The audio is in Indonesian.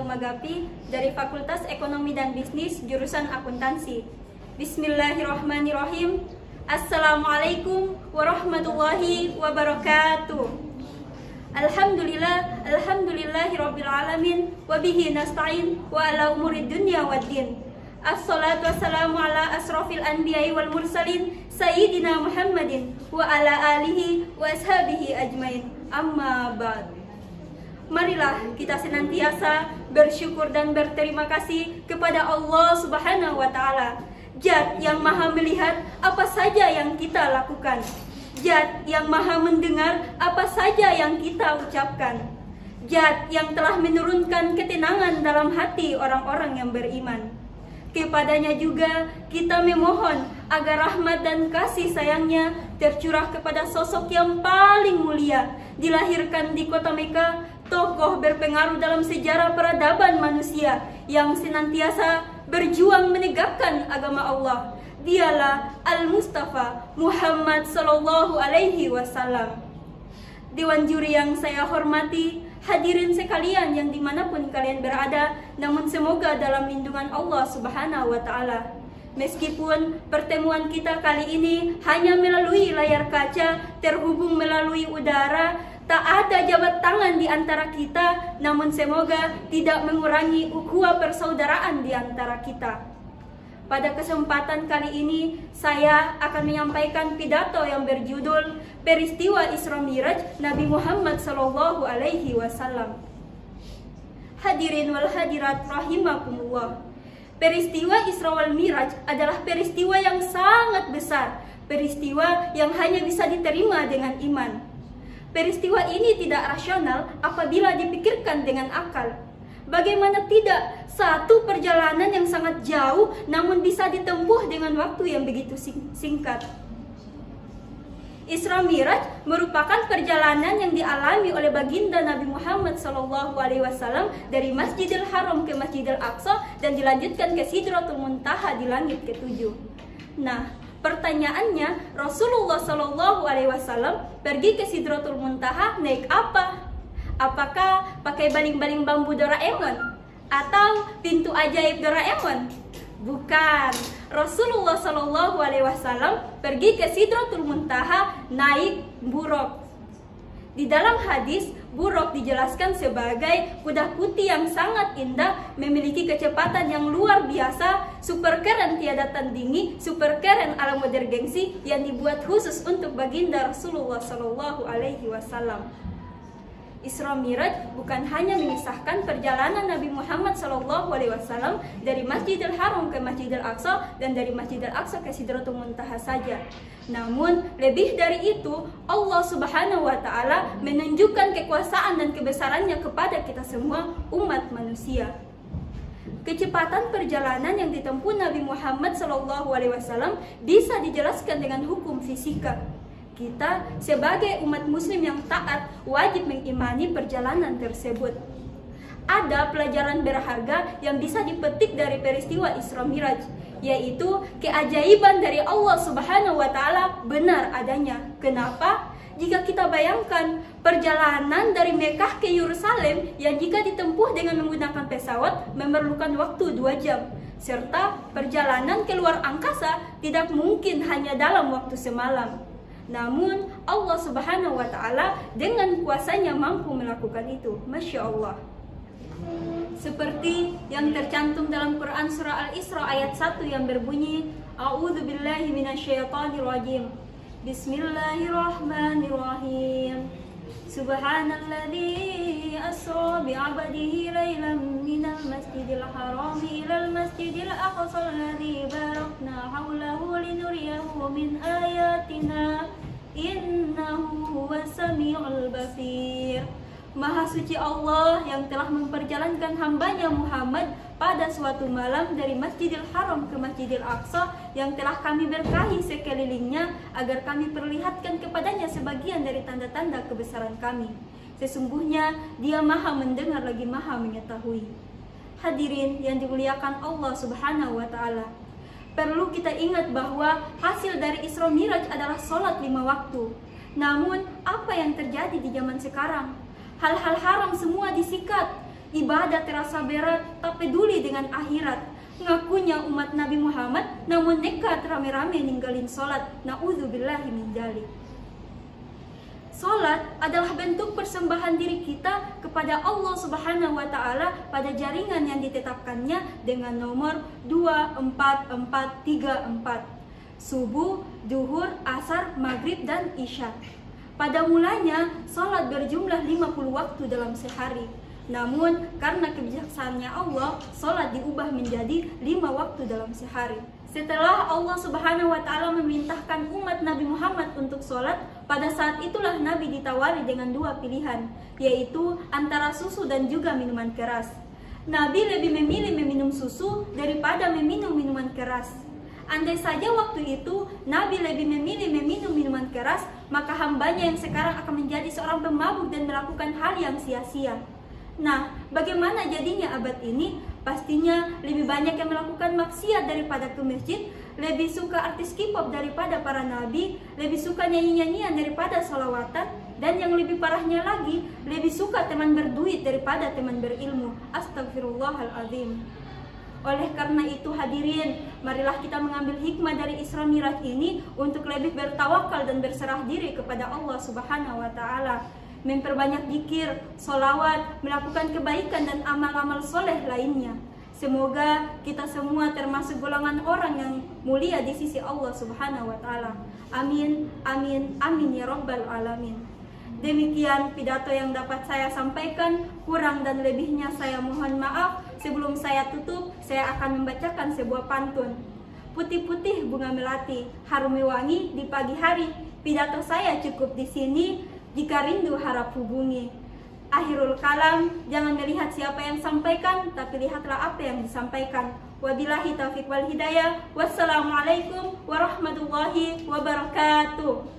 Magapi dari Fakultas Ekonomi dan Bisnis jurusan Akuntansi. Bismillahirrahmanirrahim. Assalamualaikum warahmatullahi wabarakatuh. Alhamdulillahirabbil alamin wa bihi nasta'in wa ala umurid dunya waddin. Assalatu wassalamu ala asrafil anbiya'i wal mursalin Sayyidina Muhammadin wa ala alihi wa ashabihi ajmain. Amma ba'd. Marilah kita senantiasa bersyukur dan berterima kasih kepada Allah Subhanahu wa Ta'ala, Zat yang Maha melihat apa saja yang kita lakukan, Zat yang Maha mendengar apa saja yang kita ucapkan, Zat yang telah menurunkan ketenangan dalam hati orang-orang yang beriman. Kepadanya juga kita memohon agar rahmat dan kasih sayangnya tercurah kepada sosok yang paling mulia, dilahirkan di kota Mekah, tokoh berpengaruh dalam sejarah peradaban manusia yang senantiasa berjuang menegakkan agama Allah. Dialah Al-Mustafa Muhammad Sallallahu Alaihi Wasallam. Dewan juri yang saya hormati, hadirin sekalian yang dimanapun kalian berada, namun semoga dalam lindungan Allah Subhanahu wa Ta'ala. Meskipun pertemuan kita kali ini hanya melalui layar kaca, terhubung melalui udara, tak ada jabat tangan di antara kita, namun semoga tidak mengurangi ukhuwah persaudaraan di antara kita. Pada kesempatan kali ini, saya akan menyampaikan pidato yang berjudul Peristiwa Isra Miraj Nabi Muhammad Sallallahu Alaihi Wasallam. Hadirin wal hadirat rahimakumullah. Peristiwa Isra wal Miraj adalah peristiwa yang sangat besar, peristiwa yang hanya bisa diterima dengan iman. Peristiwa ini tidak rasional apabila dipikirkan dengan akal. Bagaimana tidak, satu perjalanan yang sangat jauh namun bisa ditempuh dengan waktu yang begitu singkat. Isra Miraj merupakan perjalanan yang dialami oleh baginda Nabi Muhammad SAW dari Masjidil Haram ke Masjidil Aqsa dan dilanjutkan ke Sidratul Muntaha di langit ke-7. Nah, pertanyaannya, Rasulullah SAW pergi ke Sidratul Muntaha naik apa? Apakah pakai baling-baling bambu Doraemon? Atau pintu ajaib Doraemon? Bukan. Rasulullah SAW pergi ke Sidratul Muntaha naik buruk. Di dalam hadis, buruk dijelaskan sebagai kuda putih yang sangat indah, memiliki kecepatan yang luar biasa, super keren tiada tandingi, super keren ala model gengsi yang dibuat khusus untuk baginda Rasulullah SAW. Isra Miraj bukan hanya mengisahkan perjalanan Nabi Muhammad SAW dari Masjidil Haram ke Masjidil Aqsa dan dari Masjidil Aqsa ke Sidratul Muntaha saja. Namun lebih dari itu, Allah Subhanahu wa Ta'ala menunjukkan kekuasaan dan kebesarannya kepada kita semua umat manusia. Kecepatan perjalanan yang ditempuh Nabi Muhammad SAW bisa dijelaskan dengan hukum fisika. Kita sebagai umat muslim yang taat wajib mengimani perjalanan tersebut. Ada pelajaran berharga yang bisa dipetik dari peristiwa Isra Miraj, yaitu keajaiban dari Allah Subhanahu wa Ta'ala benar adanya. Kenapa? Jika kita bayangkan perjalanan dari Mekah ke Yerusalem yang jika ditempuh dengan menggunakan pesawat memerlukan waktu 2 jam, serta perjalanan keluar angkasa tidak mungkin hanya dalam waktu semalam. Namun Allah Subhanahu wa Ta'ala dengan kuasanya mampu melakukan itu. Masya Allah. Seperti yang tercantum dalam Quran surah Al-Isra ayat 1 yang berbunyi, A'udzu billahi minasyaitonir rajim. Bismillahirrahmanirrahim. Subhanalladzi asra bi'abdihi lailan minal masjidil harami ilal masjidil aqsa alladzi barakna haulahu linuriyahu min ayatina innahu huwas samiul basir. Maha suci Allah yang telah memperjalankan hambanya Muhammad pada suatu malam dari Masjidil Haram ke Masjidil Aqsa yang telah kami berkahi sekelilingnya agar kami perlihatkan kepadanya sebagian dari tanda-tanda kebesaran kami. Sesungguhnya Dia Maha mendengar lagi Maha mengetahui. Hadirin yang dimuliakan Allah Subhanahu wa Ta'ala, perlu kita ingat bahwa hasil dari Isra Miraj adalah sholat 5 waktu. Namun apa yang terjadi di zaman sekarang? Hal-hal haram semua disikat. Ibadah terasa berat, tak peduli dengan akhirat. Ngakunya umat Nabi Muhammad, namun nekat rame-rame ninggalin sholat. Na'udzubillahi min dzalik. Sholat adalah bentuk persembahan diri kita kepada Allah Subhanahu wa Ta'ala pada jaringan yang ditetapkannya dengan nomor 24434. Subuh, duhur, asar, maghrib, dan isya. Pada mulanya, sholat berjumlah 50 waktu dalam sehari. Namun, karena kebijaksanaannya Allah, sholat diubah menjadi 5 waktu dalam sehari. Setelah Allah Subhanahu wa Ta'ala memerintahkan umat Nabi Muhammad untuk sholat, pada saat itulah Nabi ditawari dengan 2 pilihan, yaitu antara susu dan juga minuman keras. Nabi lebih memilih meminum susu daripada meminum minuman keras. Andai saja waktu itu Nabi lebih memilih meminum minuman keras, maka hambanya yang sekarang akan menjadi seorang pemabuk dan melakukan hal yang sia-sia. Nah, bagaimana jadinya abad ini? Pastinya lebih banyak yang melakukan maksiat daripada ke masjid, lebih suka artis K-pop daripada para nabi, lebih suka nyanyi-nyanyian daripada salawatan, dan yang lebih parahnya lagi, lebih suka teman berduit daripada teman berilmu. Astagfirullahaladzim. Oleh karena itu hadirin, marilah kita mengambil hikmah dari Isra Mi'raj ini untuk lebih bertawakal dan berserah diri kepada Allah Subhanahu wa Ta'ala. Memperbanyak zikir, sholawat, melakukan kebaikan dan amal-amal soleh lainnya. Semoga kita semua termasuk golongan orang yang mulia di sisi Allah Subhanahu wa Ta'ala. Amin, amin, amin ya Rabbal Alamin. Demikian pidato yang dapat saya sampaikan, kurang dan lebihnya saya mohon maaf. Sebelum saya tutup, saya akan membacakan sebuah pantun. Putih-putih bunga melati, harum wangi di pagi hari. Pidato saya cukup di sini. Jika rindu harap hubungi. Akhirul kalam, jangan melihat siapa yang sampaikan, tapi lihatlah apa yang disampaikan. Wabillahi taufiq wal hidayah. Wassalamualaikum warahmatullahi wabarakatuh.